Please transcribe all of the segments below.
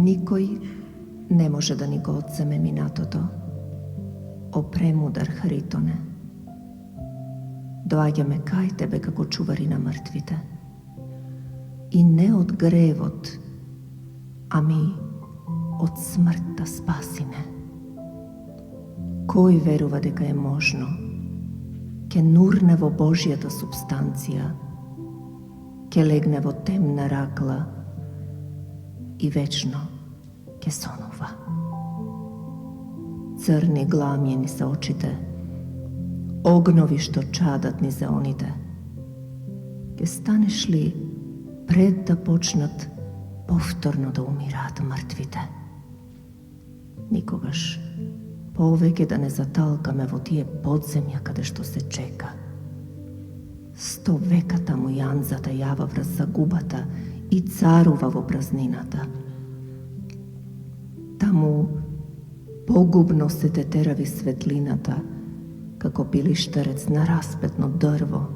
Никој не може да ни го одземе минатото. О премудар Харитоне, доаѓаме кај тебе како чувари на мртвите. И не од гревот, ами од смртта спасиме. Кој верува дека е можно, ке нурне во Божјата субстанција, ке легне во темна ракла и вечно ке сонува. Црни гламјени се очите, огнови што чадат низ еоните. Ке станеш ли пред да почнат повторно да умираат мртвите? Никогаш повеќе да не заталкаме во тие подземја каде што се чека. 100 века таму јанзата јава врз загубата и царува во празнината. Таму погубно се тетерави светлината, како пилиштерец на распетно дрво,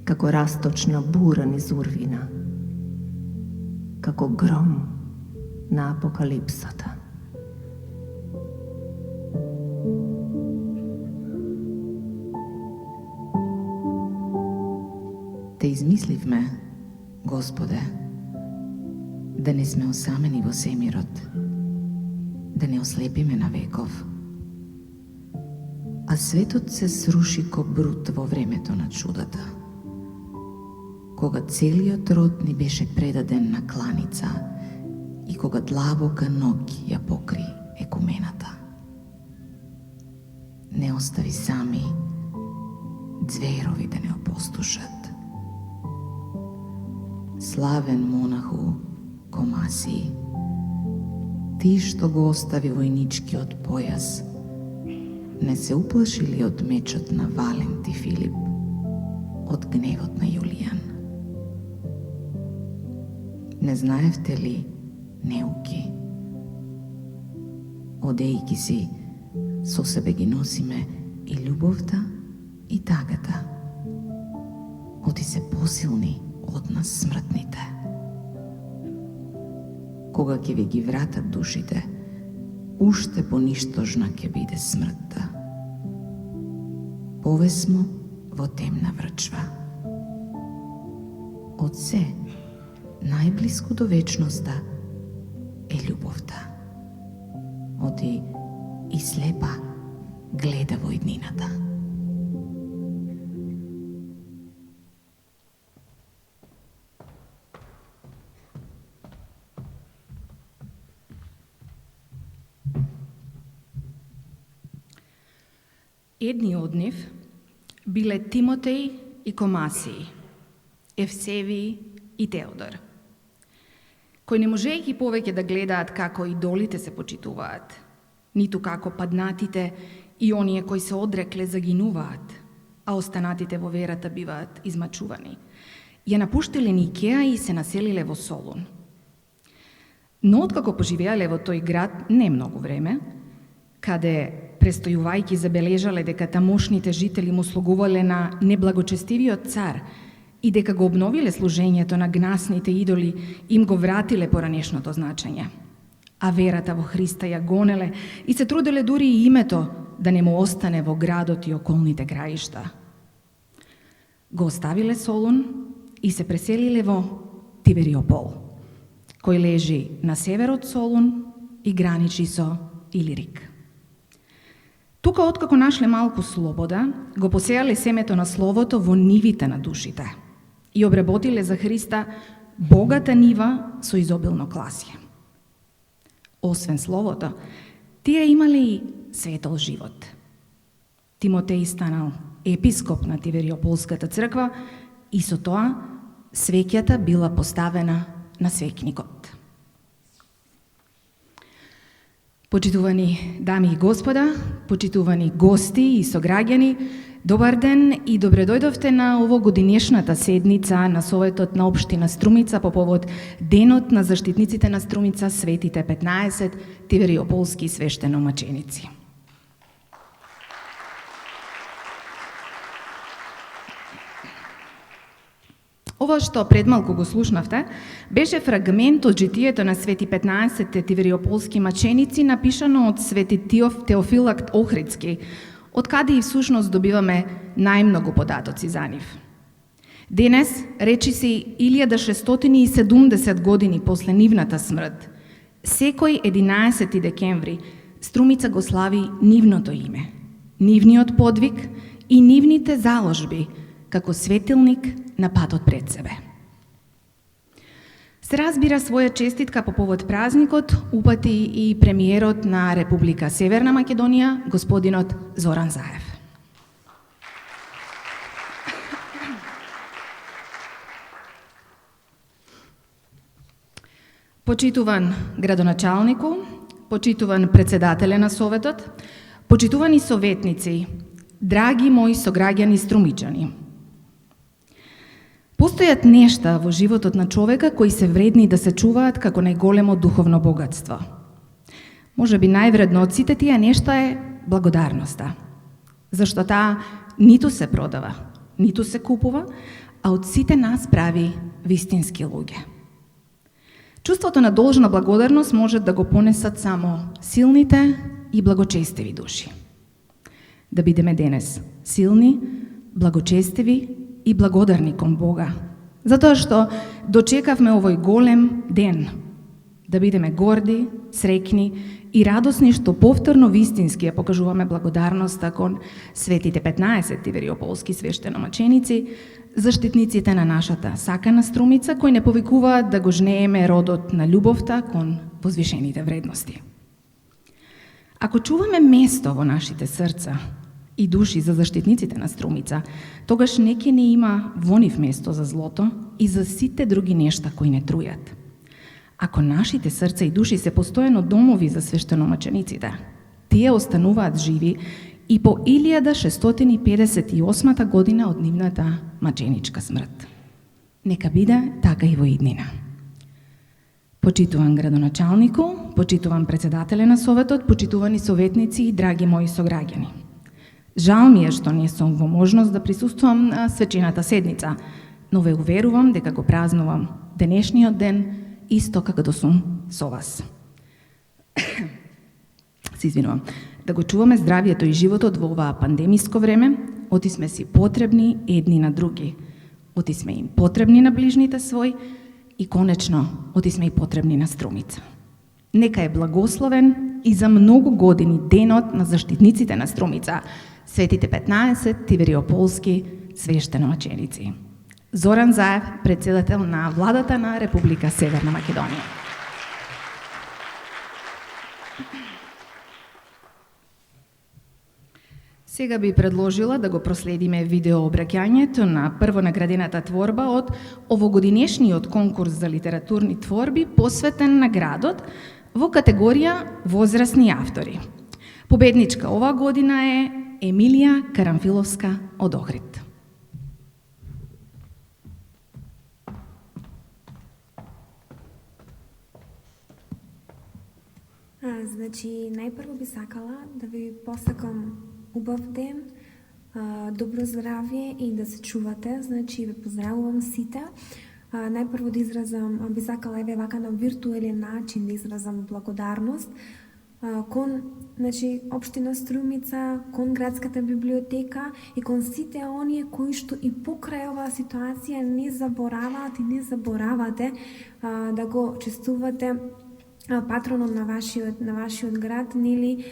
како расточна бура низ урвина, како гром на апокалипсата. Те измисливме, Господе, да не сме осамени во семирот, да не ослепиме на веков. А светот се сруши ко брут во времето на чудата, кога целиот род ни беше предаден на кланица и кога длабока ноќ ја покри екумената. Не остави сами зверови да не опустошат. Славен монаху Комаси, ти што го остави војничкиот појас, не се уплаши ли од мечот на Валент и Филип, од гневот на Јулијан? Не знаевте ли неуки? Одејки си, со себе ги носиме и љубовта и тагата. Оти се посилни од нас смртните. Кога ќе ви ги вратат душите, уште поништожна ќе биде смртта. Повесмо во темна врчва. Од се, најблиску до вечноста е љубовта. Оти и слепа гледа во иднината. Едни од нив биле Тимотеј и Комасиј, Евсевиј и Теодор, кои не можејќи повеќе да гледаат како идолите се почитуваат, ниту како паднатите и оние кои се одрекле загинуваат, а останатите во верата биваат измачувани. Ја напуштиле Никеја и се населиле во Солун. Но откако поживеале во тој град не многу време, каде престојувајќи забележале дека тамошните жители му слугувале на неблагочестивиот цар и дека го обновиле служењето на гнасните идоли, им го вратиле поранешното значење. А верата во Христа ја гонеле и се труделе дури и името да не му остане во градот и околните краишта. Го оставиле Солун и се преселиле во Тивериопол, кој лежи на север од Солун и граничи со Илирик. Тука, откако нашле малку слобода, го посеале семето на Словото во нивите на душите и обработиле за Христа богата нива со изобилно класје. Освен Словото, тие имале и светол живот. Тимотеј станал епископ на Тивериополската црква и со тоа свеќата била поставена на свеќникот. Почитувани дами и господа, почитувани гости и сограѓани, добар ден и добре дојдовте на овогодинешната седница на Советот на општина Струмица по повод Денот на заштитниците на Струмица, Светите 15 Тивериополски свештеномаченици. Ова што пред малку го слушнавте, беше фрагмент од житието на свети 15 тивериополски маченици, напишано од свети Теофилакт Охридски, од каде и всушност добиваме најмногу податоци за нив. Денес, речиси 1670 години после нивната смрт, секој 11 декември Струмица го слави нивното име, нивниот подвиг и нивните заложби како светилник на патот пред себе. Се разбира, своја честитка по повод празникот упати и премиерот на Република Северна Македонија, господинот Зоран Заев. Почитуван градоначалнику, почитуван председателе на Советот, почитувани советници, драги мои сограѓани струмичани. Постојат нешта во животот на човека кои се вредни да се чуваат како најголемо духовно богатство. Може би највредно од сите тие нешта е благодарноста, зашто таа ниту се продава, ниту се купува, а од сите нас прави вистински луѓе. Чувството на должна благодарност може да го понесат само силните и благочестиви души. Да бидеме денес силни, благочестиви и благодарни кон Бога, затоа што дочекавме овој голем ден, да бидеме горди, среќни и радосни што повторно вистински ја покажуваме благодарноста кон светите 15 тивериополски свештеномаченици, заштитниците на нашата сакана Струмица, кои не повикуваат да го жнееме родот на љубовта кон возвишените вредности. Ако чуваме место во нашите срца и души за заштитниците на Струмица, тогаш неќе не има во нив место за злото и за сите други нешта кои не трујат. Ако нашите срца и души се постојано домови за свештеномачениците, тие остануваат живи и по 1658 година од нивната маченичка смрт. Нека биде така и во иднина. Почитуван градоначалнику, почитуван председателе на Советот, почитувани советници и драги мои сограѓани. Жал ми е што не сум во можност да присуствувам на свечената седница, но ве уверувам дека го празнувам денешниот ден исто како да сум со вас. Се извинувам. Да го чуваме здравието и животот во оваа пандемиско време, оти сме си потребни едни на други. Оти сме им потребни на ближните свој и конечно, оти сме и потребни на Струмица. Нека е благословен и за многу години денот на заштитниците на Струмица, светите 15 тивериополски свештеномаченици. Зоран Заев, председател на владата на Република Северна Македонија. Сега би предложила да го проследиме видеообраќањето на првонаградената творба од овогодинешниот конкурс за литературни творби посветен на градот во категорија возрастни автори. Победничка оваа година е Емилија Карамфиловска од Охрид. Значи, најпрво би сакала да ви посакам убав ден, добро здравје и да се чувате. Значи, ве поздравувам сите. Најпрво да изразам, би сакала еве вака на виртуелен начин да изразам благодарност кон, значи, општина Струмица, кон градската библиотека и кон сите оние кои што и покрај оваа ситуација не забораваат и не заборавате да го честувате патронот на вашиот град, нели,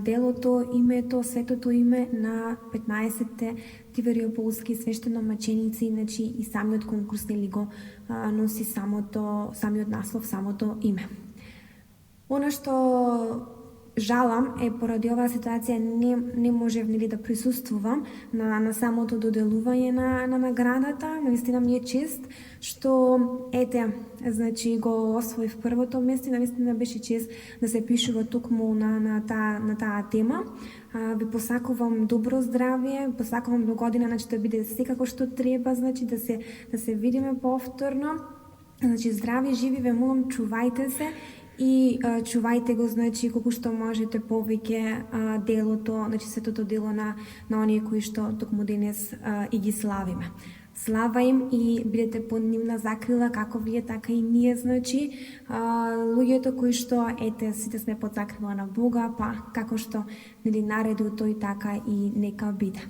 делото, името, светото име на 15-те тивериополски свештеномаченици, значи и самиот конкурс, нели, го носи самиот наслов, самото име. Она што жалам е поради оваа ситуација не можев, нели, да присуствувам на самото доделување на наградата. Наистина ми е чест што значи го освоив првото место и наистина беше чест да се пишува токму на таа тема. Ви посакувам добро здравје, посакувам до година, значи да биде секако што треба, значи да се видиме повторно. Значи здрави, живи, ве молам, чувајте се и чувајте го, значи, колку што можете повеќе делото, значи светото дело на оние кои што токму денес и ги славиме. Слава им и бидете под нивна закрила, како вие, така и ние, значи, луѓето кои што, ете, сите сме под закрила на Бога, па како што, нели, наредил тој, така и нека биде.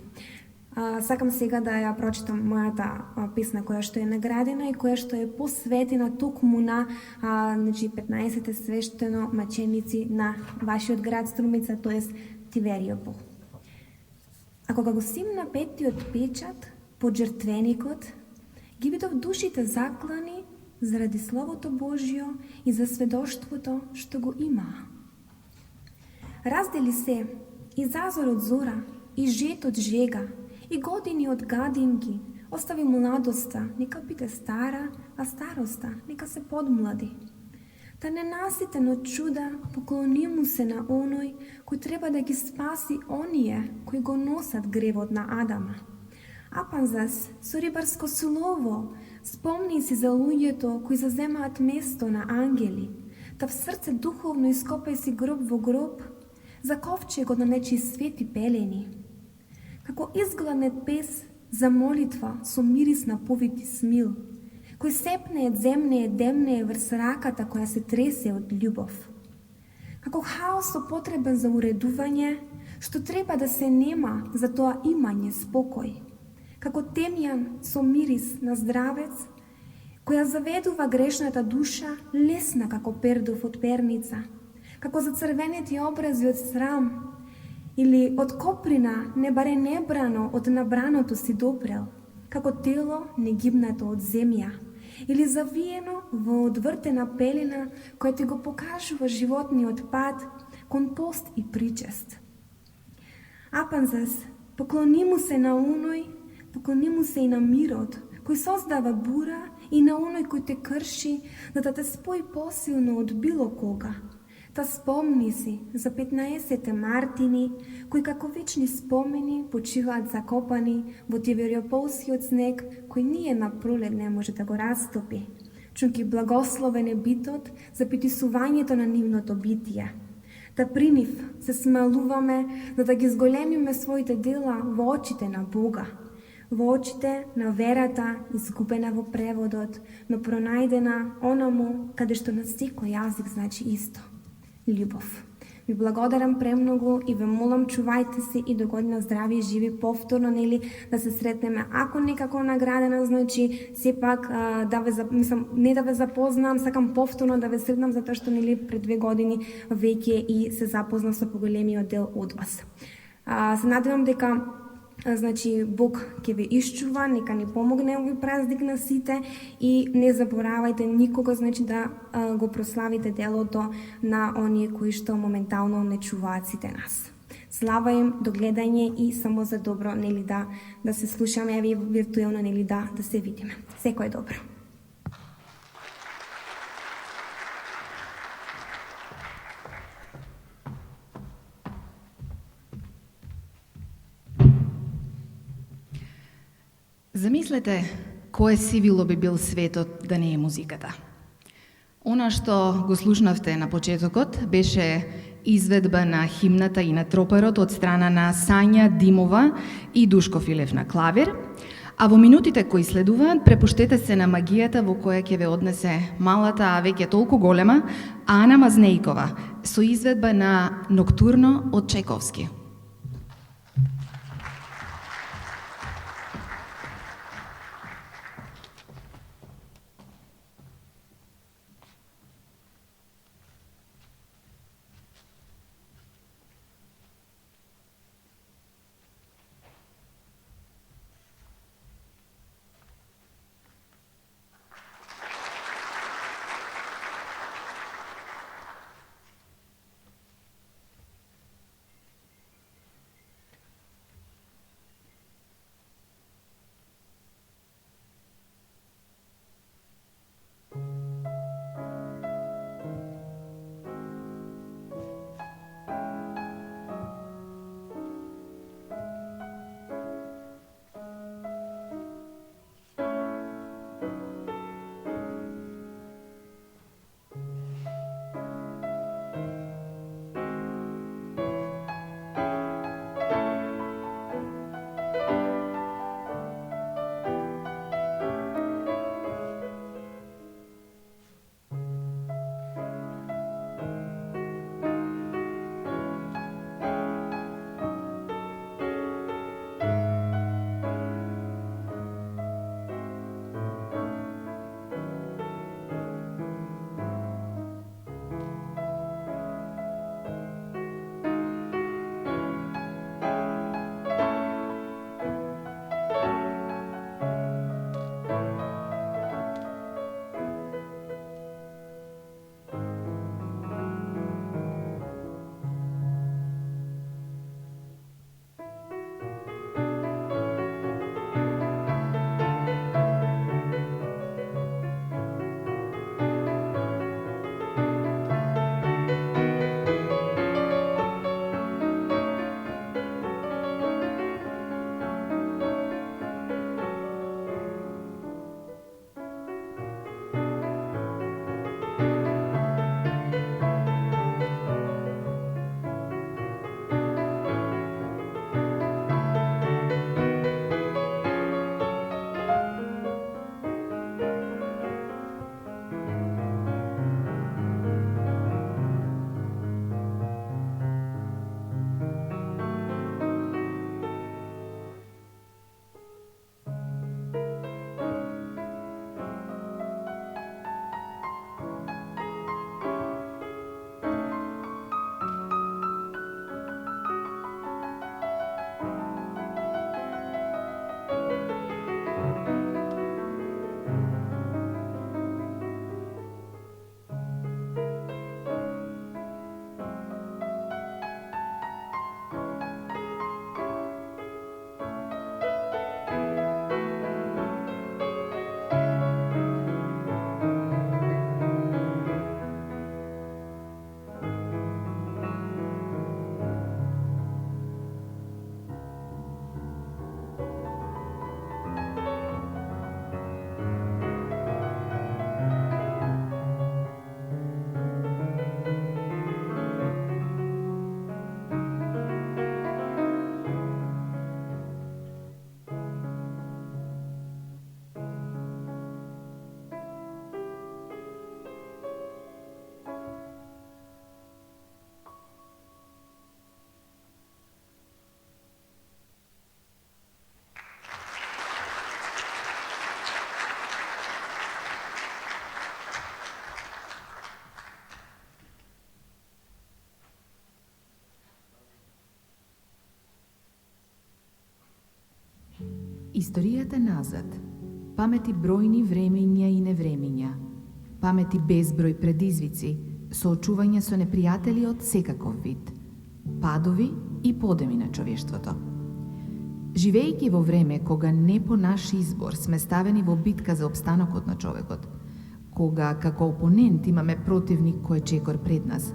Сакам сега да ја прочитам мојата песна која што е наградена и која што е посветена токму на 15-те свештено маченици на вашиот град Струмица, тоест Тивериопол. А кога го симна петтиот печат под жртвеникот, ги видов душите заклани заради Словото Божјо и за сведоштвото што го имаа. Раздели се и зазор од зора, и жет од жега, и години од гадинки, остави младоста, нека биде стара, а староста нека се подмлади. Та ненаситен од чуда, поклони му се на оној кој треба да ги спаси оние кои го носат гревот на Адама. Апанзас, со рибарско слово, спомни си за луѓето кои заземаат место на ангели, та в срце духовно ископај си гроб во гроб, за ковчегот на нечии свети пелени. Како изгладнет пес за молитва со мирис на повити смил, кој сепне земне демне врз раката која се тресе од љубов. Како хаос со потребен за уредување, што треба да се нема за тоа имање спокој. Како темјан со мирис на здравец, која заведува грешната душа лесна како пердов од перница, како зацрвенети образи од срам, или од коприна не баре небрано од набраното си допрел, како тело негибнато од земја, или завиено во одвртена пелена која ти го покажува животниот пат кон пост и причест. Апанзас, поклони му се на оној, поклони му се и на мирот, кој создава бура, и на оној кој те крши, да те спои посилно од било кога. Та спомни си за 15-те мартини, кои како вечни спомени почиваат закопани во Тивериополскиот снег, кој ние на пролет не може да го растопи. Чунки благословен е битот за притисувањето на нивното битие. Та при нив се смалуваме за да ги зголемиме своите дела во очите на Бога, во очите на верата изгубена во преводот, но пронајдена онаму каде што на секој јазик значи исто. Љубов. Ви благодарам премногу и ве молам, чувајте се и до година здрави и живи повторно, нели, да се сретнеме. Ако некако наградена, значи, сепак, не да ве запознам, сакам повторно да ве сретнам, затоа што, нели, пред 2 години веќе и се запознав со поголемиот дел од вас. Се надевам дека значи, Бог ќе ве исчува, нека ни помогне овој празник на сите и не заборавајте никога, значи, да го прославите делото на оние кои што моментално не чуваат сите нас. Слава им, до гледање и само за добро, нели, да се слушаме, и виртуелно, нели, да се видиме. Секој добро. Замислете, кое сивило би бил светот да не е музиката. Она што го слушнавте на почетокот беше изведба на химната и на тропарот од страна на Сања Димова и Душко Филев на клавир, а во минутите кои следуваат препуштете се на магијата во која ќе ве однесе малата, а веќе толку голема, Ана Мазнејкова со изведба на Ноктурно од Чајковски. Историјата назад, памети бројни времења и невремења, памети безброј предизвици, соочување со непријатели од секаков вид, падови и подеми на човештвото. Живејќи во време кога не по наш избор сме ставени во битка за опстанокот на човекот, кога како опонент имаме противник кој е чекор пред нас,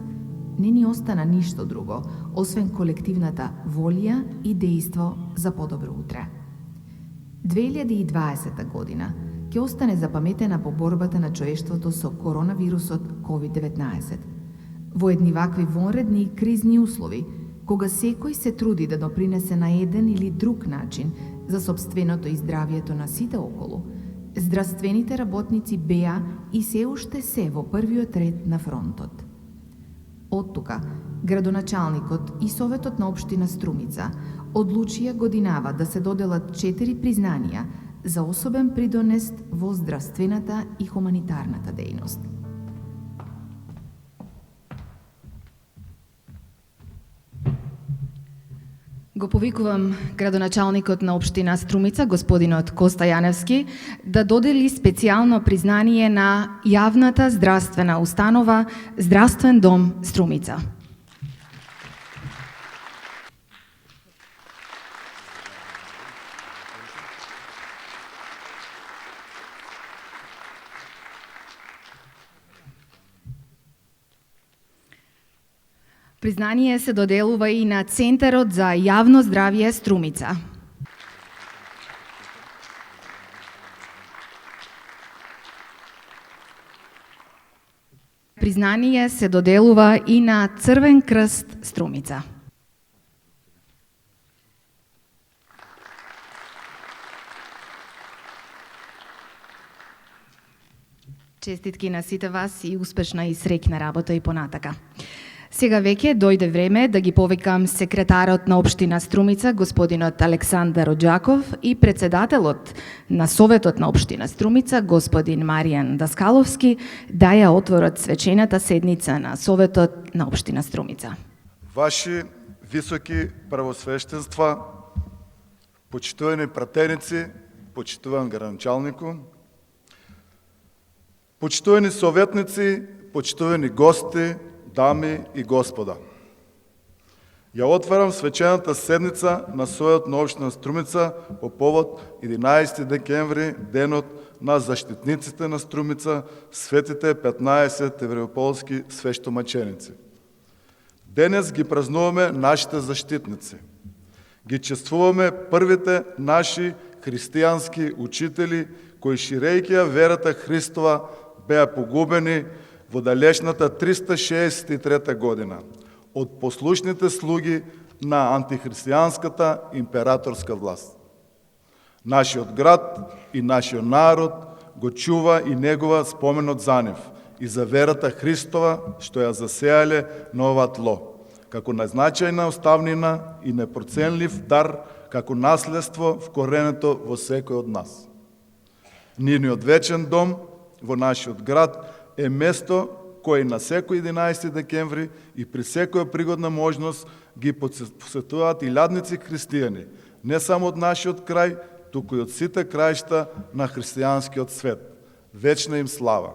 не ни остана ништо друго, освен колективната волја и дејство за подобро утре. 2020 година ќе остане запаметена по борбата на човештвото со коронавирусот COVID-19. Во едни вакви вонредни и кризни услови, кога секој се труди да допринесе на еден или друг начин за сопственото и здравието на сите околу, здравствените работници беа и се уште се во првиот ред на фронтот. Од тука, градоначалникот и Советот на општина Струмица одлучија годинава да се доделат 4 признанија за особен придонес во здравствената и хуманитарната дејност. Го повикувам градоначалникот на општина Струмица, господинот Коста Јаневски, да додели специјално признание на јавната здравствена установа Здравствен дом Струмица. Признание се доделува и на Центарот за јавно здравје Струмица. Признание се доделува и на Црвен крст Струмица. Честитки на сите вас и успешна и среќна работа и понатака. Сега веќе дојде време да ги повикам секретарот на општина Струмица, господинот Александар Оџаков, и председателот на Советот на општина Струмица, господин Маријан Даскаловски, да ја отворат свечената седница на Советот на општина Струмица. Ваши високи правосвещенства, почитувани пратеници, почитуван градоначалнику, почитувани советници, почитувани гости, дами и господа. Ја отварам свечената седница на Советот на општина Струмица по повод 11 декември, денот на заштитниците на Струмица, светите 15 европолски свештомаченици. Денес ги празнуваме нашите заштитници. Ги чествуваме првите наши христијански учители, кои ширејќи ја верата Христова беа погубени во далечната 363 година од послушните слуги на антихристијанската императорска власт. Нашиот град и нашиот народ го чува и негува споменот за нив и за верата Христова што ја засеале на ова тло, како најзначајна оставнина и непроценлив дар како наследство вкоренето во секој од нас. Нивниот вечен дом во нашиот град е место кој на секој 11 декември и при секоја пригодна можност ги посетуваат и лјадници христијани, не само од нашиот крај, туку и од сите краишта на христијанскиот свет. Вечна им слава!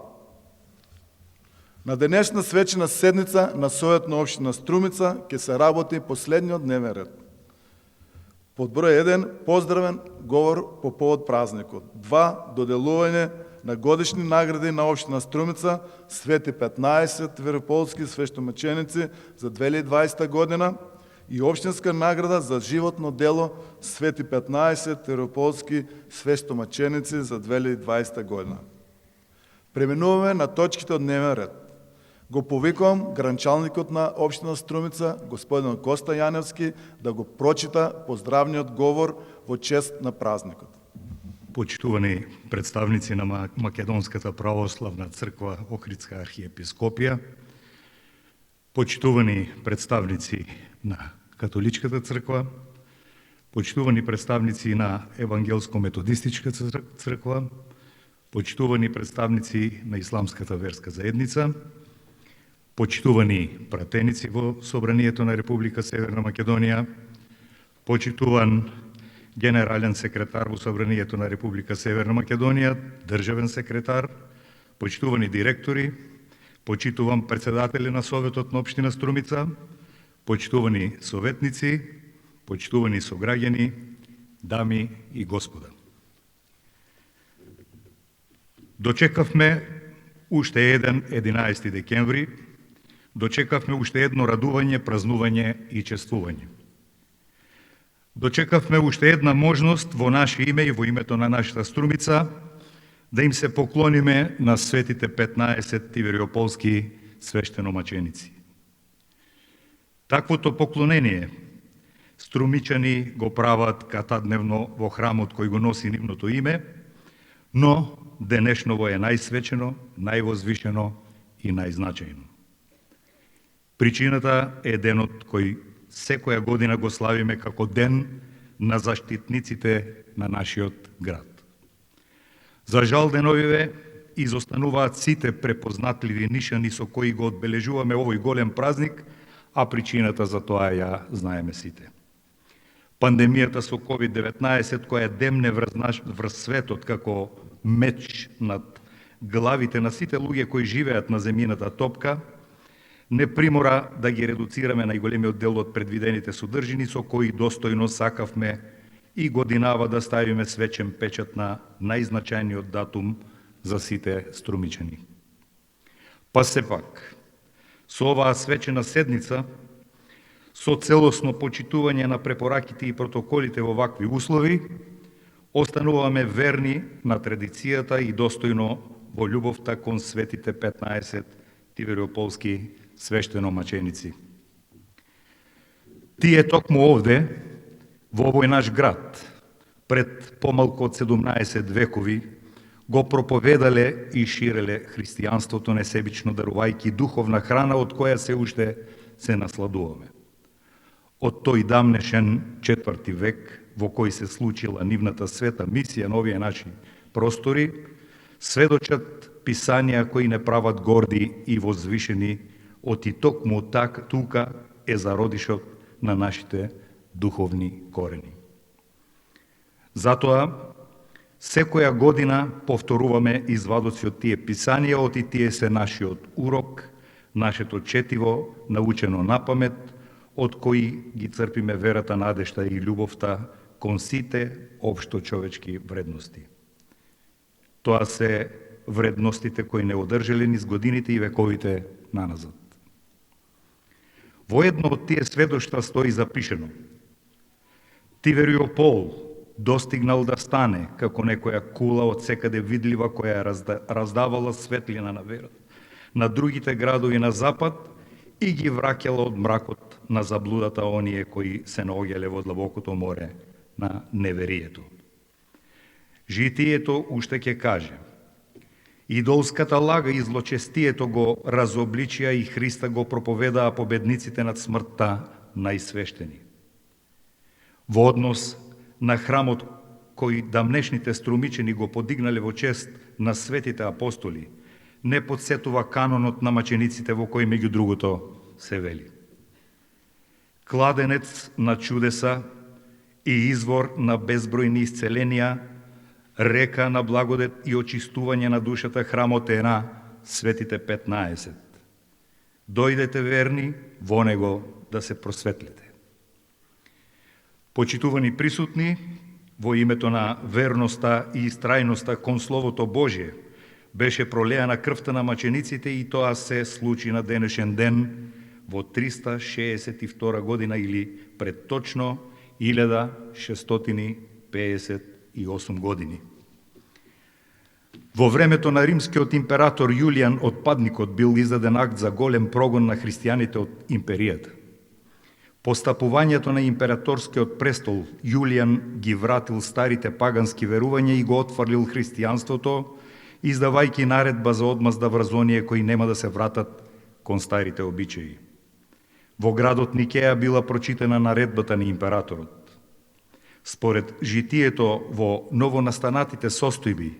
На денешна свечена седница на Советот на општина Струмица ќе се работи последниот дневен ред. Под број 1 поздравен говор по повод празникот. 2 доделување на годишни награди на општина Струмица, свети 15 верополски свештомаченици за 2020 година и општинска награда за животно дело свети 15 верополски свештомаченици за 2020 година. Преминуваме на точките од дневен ред. Го повикувам гранчалникот на општина Струмица, господин Коста Јаневски, да го прочита поздравниот говор во чест на празникот. Почитувани представници на Македонската православна црква Охридска архиепископија, почитувани представници на Католичката црква, почитувани представници на Евангелско-методистичка црква, почитувани представници на Исламската верска заедница, почитувани пратеници во Собранието на Република Северна Македонија, почитуван генерален секретар во Собранието на Република Северна Македонија, државен секретар, почитувани директори, почитувам председатели на Советот на општина Струмица, почитувани советници, почитувани сограѓани, дами и господа. Дочекавме уште еден 11 декември, дочекавме уште едно радување, празнување и чествување. Дочекавме уште една можност во наше име и во името на нашата Струмица да им се поклониме на светите 15 тивериополски свештеномаченици. Таквото поклонение струмичани го прават катадневно во храмот кој го носи нивното име, но денешново е најсвечено, највозвишено и најзначајно. Причината е денот кој секоја година го славиме како ден на заштитниците на нашиот град. За жал деновиве изостануваат сите препознатливи нишани со кои го одбележуваме овој голем празник, а причината за тоа ја знаеме сите. Пандемијата со COVID-19 која демне врз светот како меч над главите на сите луѓе кои живеат на земјината топка, не примора да ги редуцираме најголемиот дел од предвидените содржини со кои достојно сакавме и годинава да ставиме свечен печат на најзначајниот датум за сите струмичани. Па сепак, со оваа свечена седница, со целосно почитување на препораките и протоколите во вакви услови, остануваме верни на традицијата и достојно во љубовта кон светите 15 тивериополски свештеномаченици. Тие токму овде, во овој наш град, пред помалку од 17 векови, го проповедале и ширеле христијанството несебично дарувајќи духовна храна од која се уште се насладуваме. Од тој дамнешен 4 век, во кој се случила нивната света мисија на овие наши простори, сведочат писанија кои не прават горди и возвишени од и токму тука е зародишот на нашите духовни корени. Затоа, секоја година повторуваме извадоци од тие писанија, од и тие се нашиот урок, нашето четиво, научено напамет, од кои ги црпиме верата, надежта и љубовта кон сите општо човечки вредности. Тоа се вредностите кои не одржале низ годините и вековите наназад. Во едно од тие сведоштва стои запишено: Тивериопол достигнал да стане како некоја кула од секаде видлива која раздавала светлина на верата на другите градови на запад и ги враќала од мракот на заблудата оние кои се наоѓале во длабокото море на неверието. Житието уште ќе каже: идолската лага и злочестието го разобличија и Христа го проповедаа победниците над смртта најсвештени. Во однос на храмот кој дамнешните струмичени го подигнале во чест на светите апостоли, не подсетува канонот на мачениците во кој меѓу другото се вели: кладенец на чудеса и извор на безбројни исцеленија, река на благодет и очистување на душата, храмот е на светите 15. Дојдете верни во него да се просветлите. Почитувани присутни, во името на верноста и истрајноста кон Словото Божие, беше пролеана крвта на мачениците и тоа се случи на денешен ден во 362 година или пред точно 1658 години. Во времето на римскиот император Јулијан Отпадникот бил издаден акт за голем прогон на христијаните од империјата. Постапувањето на императорскиот престол Јулијан ги вратил старите пагански верувања и го отфрлил христијанството, издавајќи наредба за одмазда врз оние кои нема да се вратат кон старите обичаи. Во градот Никеја била прочитана наредбата на императорот. Според житието во новонастанатите состојби,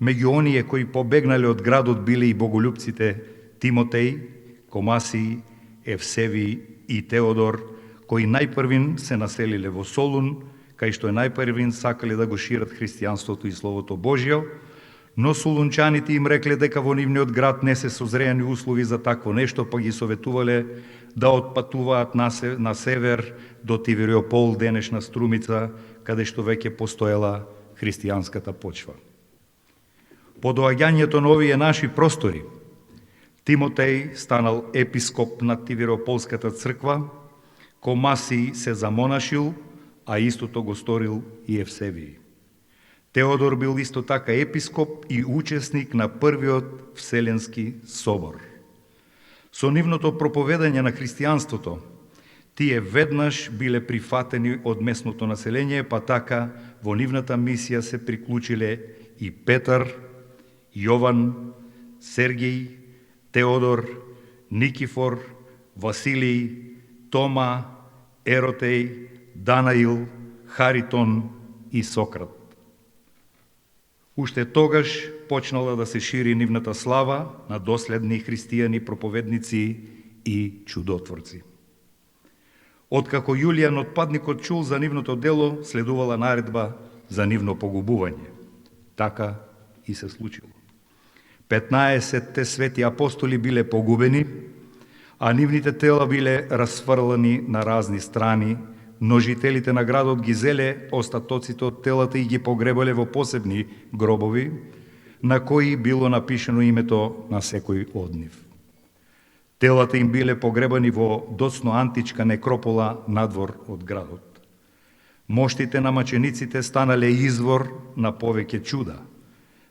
меѓу оние кои побегнале од градот биле и боголюбците Тимотеј, Комасиј, Евсевиј и Теодор, кои најпрвин се населиле во Солун, кај што најпрвин сакале да го шират христијанството и Словото Божјо, но солунчаните им рекле дека во нивниот град не се созреани услови за такво нешто, па ги советувале да отпатуваат на север до Тивириопол, денешна Струмица, каде што веќе постоела христијанската почва. По доаѓањето на овие наши простори, Тимотеј станал епископ на Тивириополската црква, Комасий се замонашил, а истото го сторил и Евсевиј. Теодор бил исто така епископ и учесник на првиот Вселенски собор. Со нивното проповедање на христијанството, тие веднаш биле прифатени од местното население, па така во нивната мисија се приклучиле и Петар, Јован, Сергеј, Теодор, Никифор, Василий, Тома, Еротеј, Данаил, Харитон и Сократ. Уште тогаш почнала да се шири нивната слава на доследни христијани проповедници и чудотворци. Откако Јулијан отпадникот чул за нивното дело, следувала наредба за нивно погубување. Така и се случило. 15 свети апостоли биле погубени, а нивните тела биле расфрлани на разни страни, но жителите на градот ги зеле остатоците од телата и ги погребале во посебни гробови, на кои било напишено името на секој од нив. Телата им биле погребани во доцно античка некропола надвор од градот. Моштите на мачениците станале извор на повеќе чуда.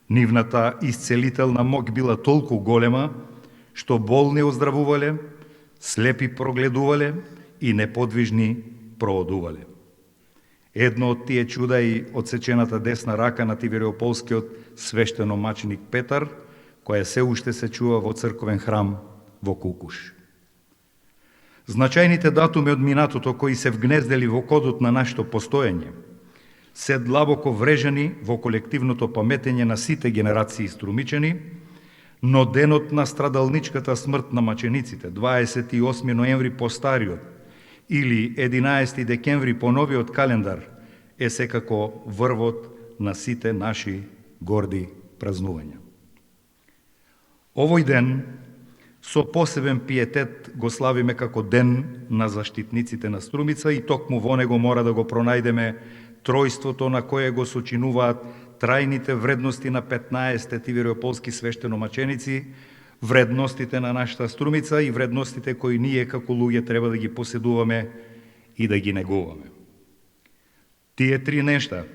Нивната исцелителна мок била толку голема, што болни оздравувале, слепи прогледувале и неподвижни проодувале. Едно од тие чуда и одсечената десна рака на Тивириополскиот свештеномаченик Петар, која се уште се чува во црковен храм во Кукуш. Значајните датуми од минатото кои се вгнездели во кодот на нашето постоење, се длабоко врежани во колективното паметење на сите генерации струмичани, но денот на страдалничката смрт на мачениците, 28 ноември по стариот, или 11 декември по новиот календар, е секако врвот на сите наши горди празнувања. Овој ден, со посебен пиетет, го славиме како ден на заштитниците на Струмица и токму во него мора да го пронајдеме тројството на кое го сочинуваат трајните вредности на 15 тивириополски свештеномаченици, вредностите на нашата Струмица и вредностите кои ние како луѓе треба да ги поседуваме и да ги негуваме. Тие три нешта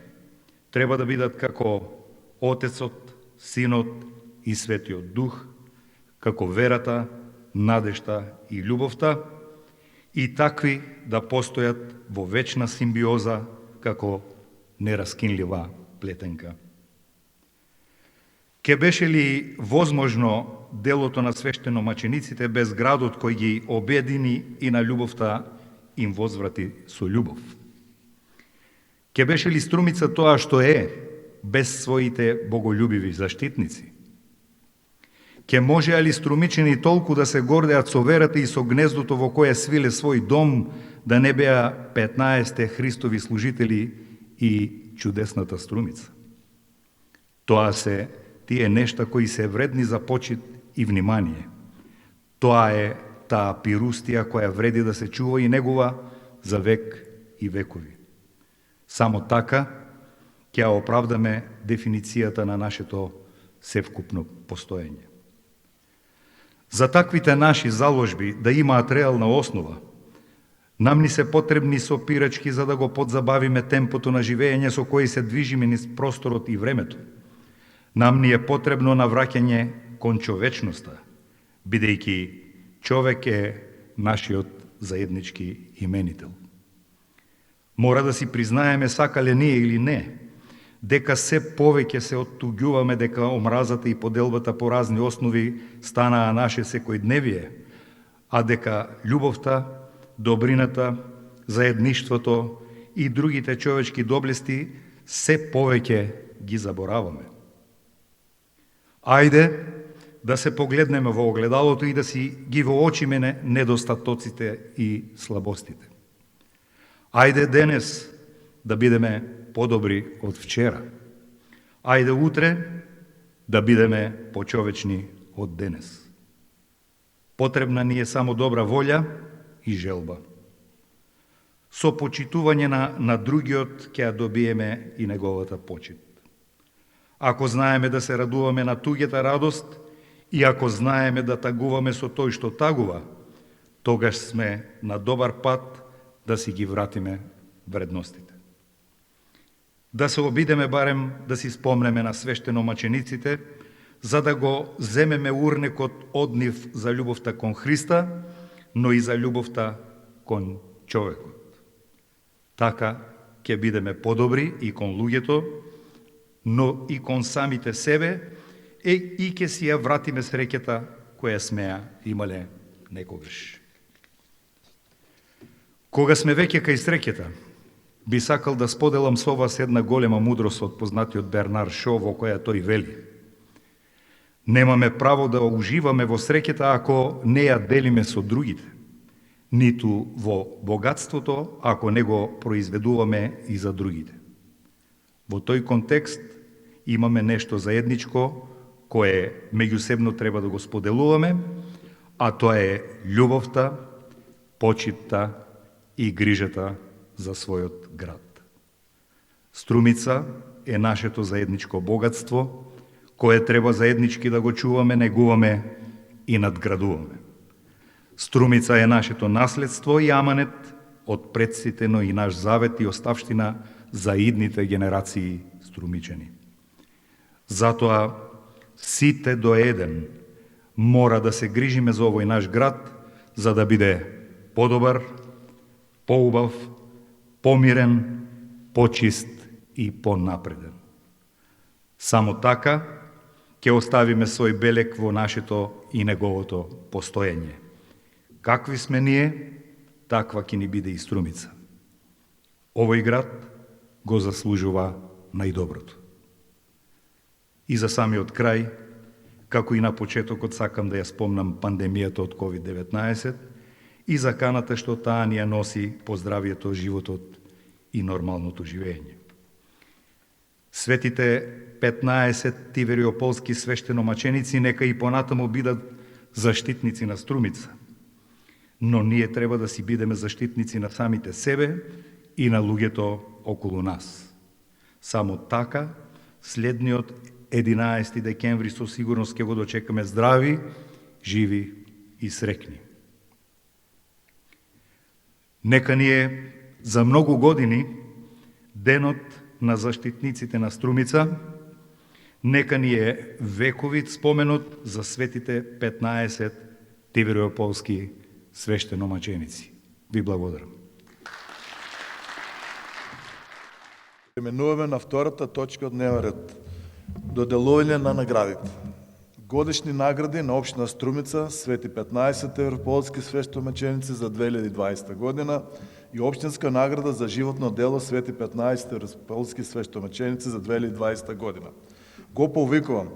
треба да бидат како Отецот, Синот и Светиот Дух, како верата, надежта и љубовта, и такви да постојат во вечна симбиоза како нераскинлива плетенка. Ке беше ли возможно делото на свештеномачениците без градот кој ги обедини и на љубовта им возврати со љубов? Ке беше ли Струмица тоа што е без своите боголюбиви заштитници? Ке можеа ли струмичени толку да се гордеат со верата и со гнездото во кое свиле свој дом, да не беа 15 Христови служители и чудесната Струмица? Тоа се тие нешта кои се вредни за почит и внимание. Тоа е таа пирустија која вреди да се чува и негува за век и векови. Само така ќе оправдаме дефиницијата на нашето севкупно постоење. За таквите наши заложби да имаат реална основа, нам ни се потребни сопирачки за да го подзабавиме темпото на живење со кој се движиме низ просторот и времето. Нам ни е потребно навраќање кон човечноста, бидејќи човек е нашиот заеднички именител. Мора да си признаеме, сакале ние или не, дека се повеќе се оттуѓуваме дека омразата и поделбата по разни основи станаа наше секојдневие, а дека љубовта, добрината, заедништвото и другите човечки доблести се повеќе ги забораваме. Ајде да се погледнеме во огледалото и да си ги воочиме недостатоците и слабостите. Ајде денес да бидеме подобри од вчера. Ајде утре да бидеме почовечни од денес. Потребна ни е само добра волја и желба. Со почитување на другиот ќе ја добиеме и неговата почит. Ако знаеме да се радуваме на туѓата радост и ако знаеме да тагуваме со тој што тагува, тогаш сме на добар пат да си ги вратиме вредностите. Да се обидеме барем да си спомнеме на свештеномачениците, за да го земеме урнекот од нив за љубовта кон Христа, но и за љубовта кон човекот. Така ќе бидеме подобри и кон луѓето, но и кон самите себе, и ќе си ја вратиме среќата која сме ја имале некогаш. Кога сме веќе кај среќата, би сакал да споделам со вас една голема мудрост од познатиот Бернар Шо, во која тој вели: немаме право да уживаме во среќата ако не ја делиме со другите, ниту во богатството ако не го произведуваме и за другите. Во тој контекст имаме нешто заедничко кое меѓусебно треба да го споделуваме, а тоа е љубовта, почитта и грижата за својот град. Струмица е нашето заедничко богатство, кое треба заеднички да го чуваме, негуваме и надградуваме. Струмица е нашето наследство и аманет од предците, но и наш завет и оставштина за идните генерации струмичани. Затоа сите до еден мора да се грижиме за овој наш град, за да биде подобар, поубав, помирен, почист и понапреден. Само така ќе оставиме свој белек во нашето и неговото постоење. Какви сме ние, таква ќе ни биде и Струмица. Овој град го заслужува најдоброто. И за самиот крај, како и на почетокот, сакам да ја спомнам пандемијата од COVID-19 и заканата што таа ни ја носи по здравието, животот и нормалното живење. Светите 15 тивериополски свештеномаченици нека и понатаму бидат заштитници на Струмица, но ние треба да си бидеме заштитници на самите себе и на луѓето околу нас. Само така, следниот 11 декември со сигурност ќе го дочекаме здрави, живи и срекни. Нека ни е за многу години денот на заштитниците на Струмица, нека ни е вековит споменот за светите 15 тивериополски свештеномаченици. Ви благодарам. Преминуваме на втората точка од дневен ред. Доделување на наградите. Годишни награди на општина Струмица, свети 15 европолски свештеномаченици за 2020 година и општинска награда за животно дело свети 15 европолски свештеномаченици за 2020 година. Го повикувам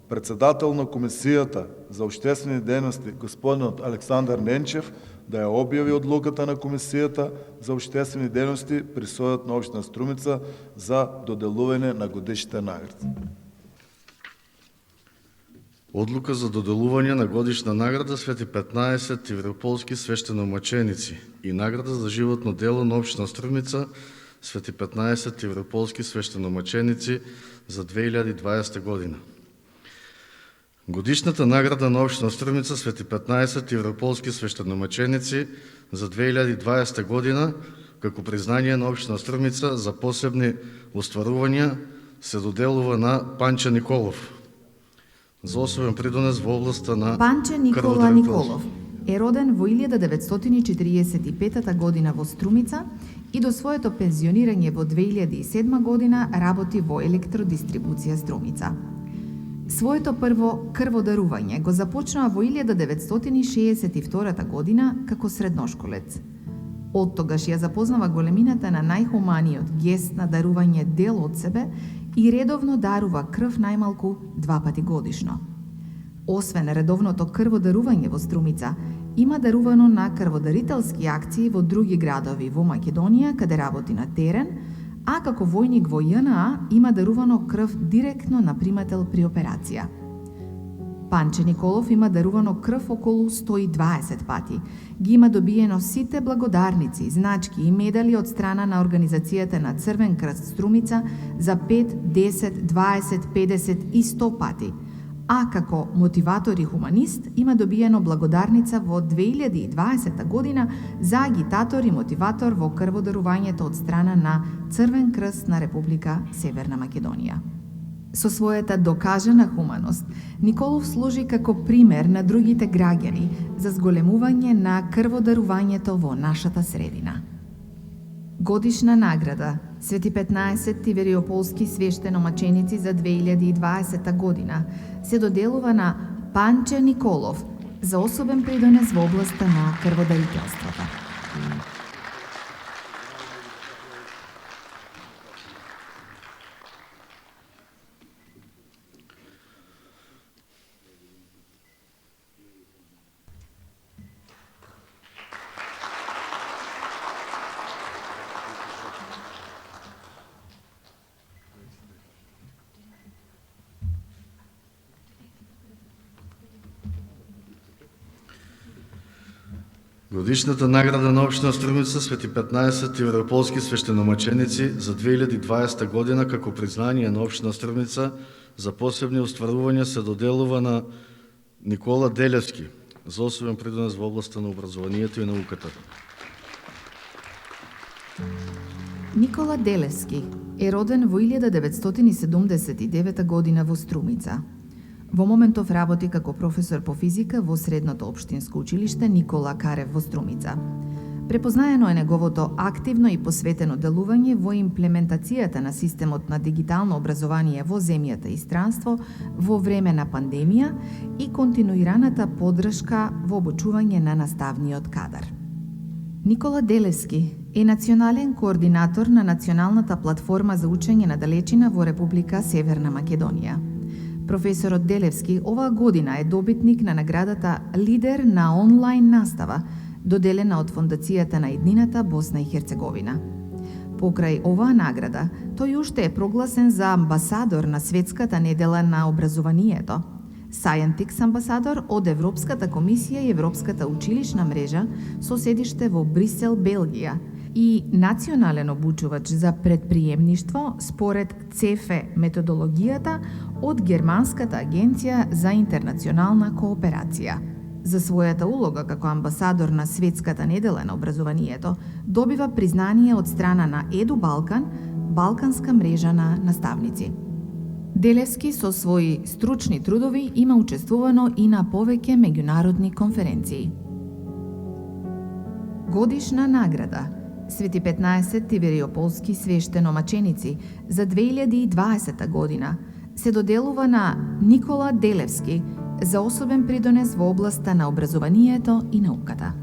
председател на Комисијата за општествени дејности господинот Александар Ненчев да ја објави одлуката на Комисијата за општествени дејности при сојот на општина Струмица за доделување на годишните награди. Одлука за доделување на годишна награда свети 15 тивериополски свештеномаченици и награда за животно дело на општина Струмица свети 15 тивериополски свештеномаченици за 2020 година. Годишната награда на општина Струмица свети 15 тивериополски свештеномаченици за 2020 година како признание на општина Струмица за посебни остварувања се доделува на Панче Николов за особен придонес во областа на Панче Никола Николов е роден во 1945 година во Струмица и до своето пензионирање во 2007 година работи во електродистрибуција Струмица. Своето прво крводарување го започнаа во 1962 година како средношколец. Од тогаш ја запознава големината на најхуманиот гест на дарување дел од себе и редовно дарува крв најмалку 2 пати годишно. Освен редовното крводарување во Струмица, има дарувано на крводарителски акции во други градови во Македонија, каде работи на терен, а како војник во ЈНА има дарувано крв директно на примател при операција. Панче Николов има дарувано крв околу 120 пати. Ги има добиено сите благодарници, значки и медали од страна на Организацијата на Црвен крст Струмица за 5, 10, 20, 50 и 100 пати. А како мотиватор и хуманист има добиено благодарница во 2020 година за агитатор и мотиватор во крводарувањето од страна на Црвен крст на Република Северна Македонија. Со својата докажана хуманост, Николов служи како пример на другите граѓани за зголемување на крводарувањето во нашата средина. Годишна награда Свети 15 Тивериополски свештеномаченици за 2020 година се доделува на Панче Николов за особен придонес во областа на крводарителството. Годишната награда на Општина Струмица Свети 15 Европолски свештеномаченици за 2020 година како признание на Општина Струмица за посебни остварувања се доделува на Никола Делевски за особен придонес во областа на образованието и науката. Никола Делевски е роден во 1979 година во Струмица. Во моментов работи како професор по физика во Средното општинско училиште Никола Карев во Струмица. Препознаено е неговото активно и посветено делување во имплементацијата на системот на дигитално образование во земјата и странство во време на пандемија и континуираната поддршка во обучување на наставниот кадар. Никола Делевски е национален координатор на Националната платформа за учење на далечина во Република Северна Македонија. Професорот Делевски оваа година е добитник на наградата Лидер на онлайн настава, доделена од Фондацијата на еднината Босна и Херцеговина. Покрај оваа награда, тој уште е прогласен за амбасадор на Светската недела на образованието, Scientix амбасадор од Европската комисија и Европската училишна мрежа со седиште во Брисел, Белгија, и национален обучувач за предприемништво според ЦЕФЕ методологијата од Германската агенција за интернационална кооперација. За својата улога како амбасадор на Светската недела на образованието, добива признание од страна на Еду Балкан, Балканска мрежа на наставници. Делевски со своји стручни трудови има учествувано и на повеќе меѓународни конференции. Годишна награда Свети 15 Тивериополски свештеномаченици за 2020 година се доделува на Никола Делевски за особен придонес во областа на образованието и науката.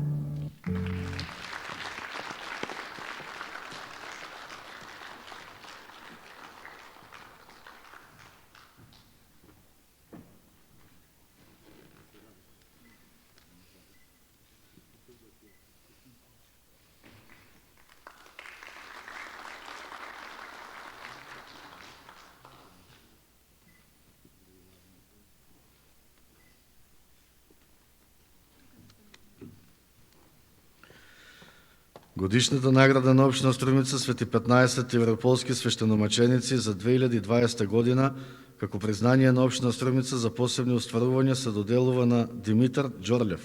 Годишната награда на Општина Струмица Свети 15 Европолски свештеномаченици за 2020 година како признание на Општина Струмица за посебни остварувања се доделува на Димитар Ѓорлев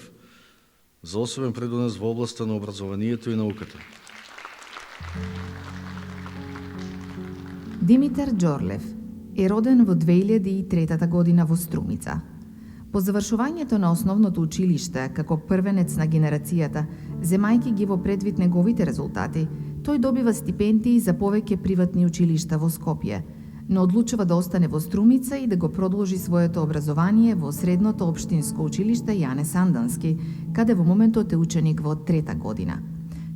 за особен придонес во областа на образованието и науката. Димитар Ѓорлев е роден во 2003 година во Струмица. По завршувањето на основното училиште како првенец на генерацијата, земајќи ги во предвид неговите резултати, тој добива стипендии за повеќе приватни училишта во Скопје, но одлучува да остане во Струмица и да го продолжи своето образование во Средното општинско училиште Јане Сандански, каде во моментот е ученик во 3-та година.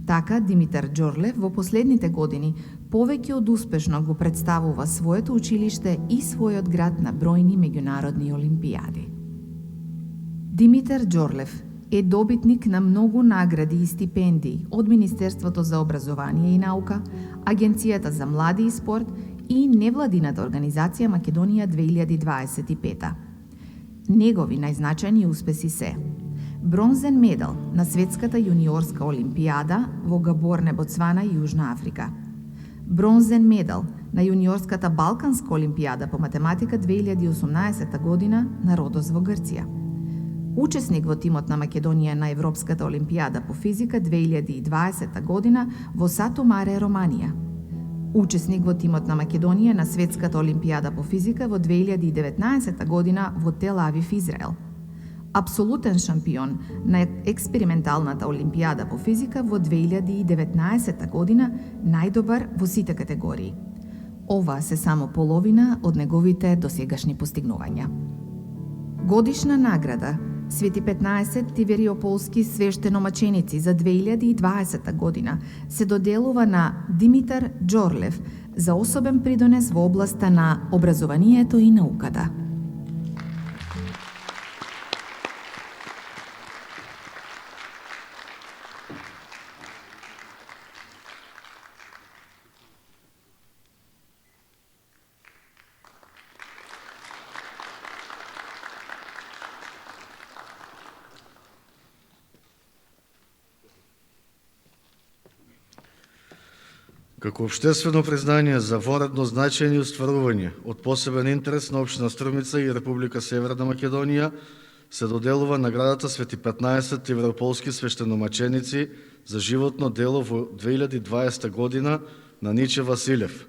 Така, Димитар Ѓорлев во последните години повеќе од успешно го представува своето училиште и својот град на бројни меѓународни олимпијади. Димитар Ѓорлев е добитник на многу награди и стипендии од Министерството за образование и наука, Агенцијата за млади и спорт и невладината организација Македонија 2025. Негови најзначајни успеси се: бронзен медал на Светската јуниорска олимпијада во Габорне, Ботсвана и Јужна Африка, бронзен медал на јуниорската Балканска олимпијада по математика 2018 година на Родос во Грција, учесник во тимот на Македонија на Европската олимпијада по физика 2020 година во Сато Маре, Романија, учесник во тимот на Македонија на Светската олимпијада по физика во 2019 година во Тел Авив, Израел, апсолутен шампион на експерименталната олимпијада по физика во 2019 година, најдобар во сите категории. Ова се само половина од неговите досегашни постигнувања. Годишна награда Свети 15 Тивериополски свештеномаченици за 2020 година се доделува на Димитар Џорлев за особен придонес во областа на образованието и науката. Како обштествено признание за воредно значајни устварувања од посебен интерес на општина Струмица и Република Северна Македонија се доделува наградата Свети 15 Европолски свештеномаченици за животно дело во 2020 година на Ниче Василев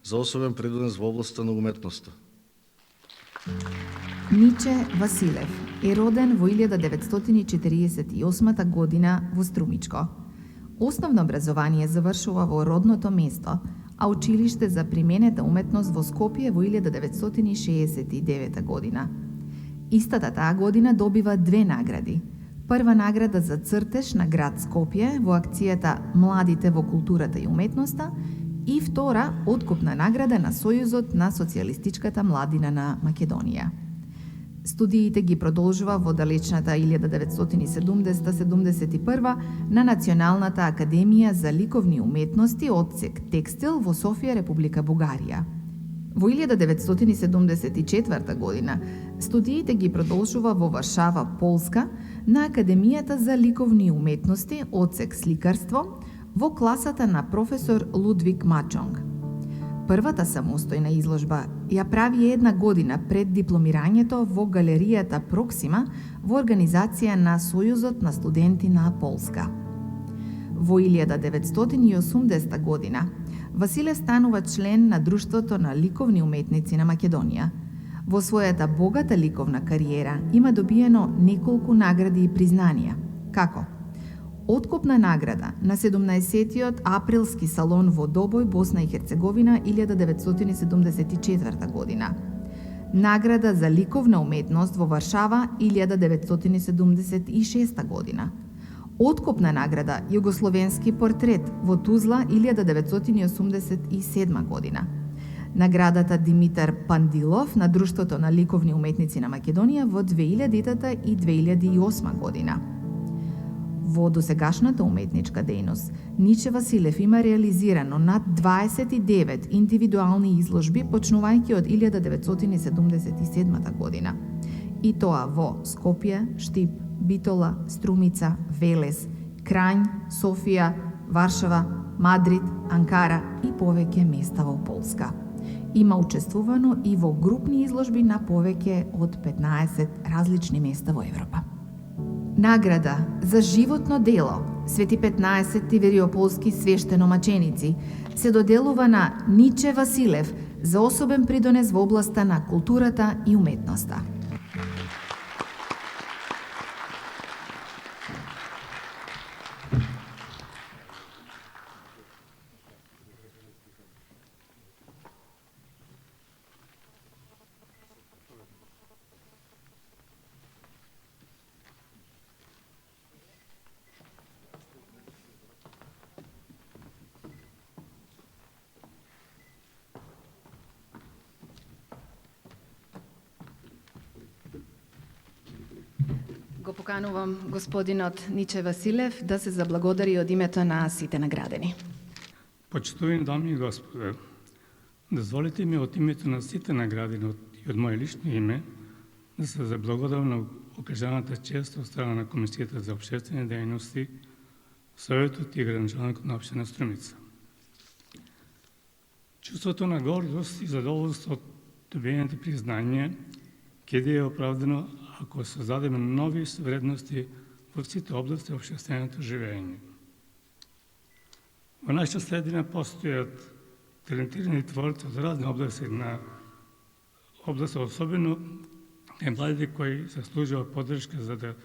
за особен придонес во областа на уметноста. Ниче Василев е роден во 1948 година во Струмичко. Основно образование завршува во родното место, а училиште за применета уметност во Скопје во 1969 година. Истата таа година добива две награди. Прва награда за цртеж на град Скопје во акцијата Младите во културата и уметноста и втора откупна награда на Сојузот на социјалистичката младина на Македонија. Студиите ги продолжува во далечната 1970-71 на Националната академија за ликовни уметности одсек Текстил во Софија, Република Бугарија. Во 1974 година студиите ги продолжува во Варшава, Полска, на Академијата за ликовни уметности одсек Сликарство во класата на професор Лудвиг Мачонг. Првата самостојна изложба ја прави една година пред дипломирањето во галеријата Проксима во организација на Сојузот на студенти на Полска. Во 1980 година Василе станува член на Друштвото на ликовни уметници на Македонија. Во својата богата ликовна кариера има добиено неколку награди и признанија, како откупна награда на 17-тиот априлски салон во Добој, Босна и Херцеговина 1974 година, награда за ликовна уметност во Варшава 1976 година, откупна награда Југословенски портрет во Тузла 1987 година, наградата Димитар Пандилов на Друштвото на ликовни уметници на Македонија во 2000 и 2008 година. Во досегашната уметничка дејност, Ниче Василев има реализирано над 29 индивидуални изложби почнувајќи од 1977 година. И тоа во Скопје, Штип, Битола, Струмица, Велес, Крањ, Софија, Варшава, Мадрид, Анкара и повеќе места во Полска. Има учествувано и во групни изложби на повеќе од 15 различни места во Европа. Награда за животно дело Свети 15 Тивериополски свештеномаченици се доделува на Ниче Василев за особен придонес во областа на културата и уметноста. Го поканувам господинот Ниче Василев да се заблагодари од името на сите наградени. Почитувани дами и господа, дозволите ми од името на сите наградени и од мое лично име да се заблагодарам на окажаната чест од страна на Комисијата за општествени дејности, Советот и градоначалникот на општина Струмица. Чувството на гордост и задоволство од добиените признање ќе е оправдано ако создадеме нови вредности во сите области општественото живење. Во нашата средина постојат талентирани творци од разни области особено и младите кои заслужуваат поддршка за да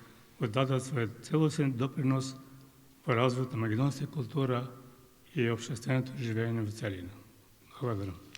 дадат својот целосен допринос во развојот на македонска култура и општественото живење во целина. Благодарам.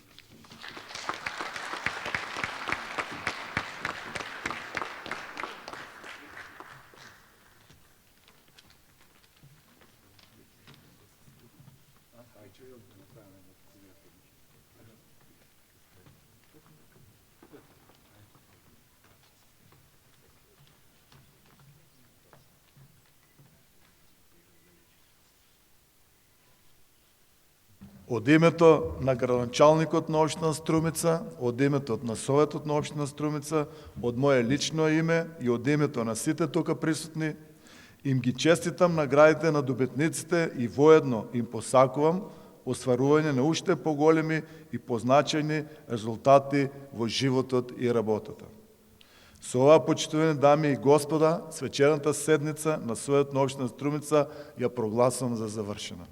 Од името на градоначалникот на општина Струмица, од името на Советот на општина Струмица, од мое лично име и од името на сите тука присутни, им ги честитам наградите на добитниците и воедно им посакувам остварување на уште поголеми и позначајни резултати во животот и работата. Со ова, почитувани дами и господа, свечената седница на Советот на општина Струмица ја прогласувам за завршена.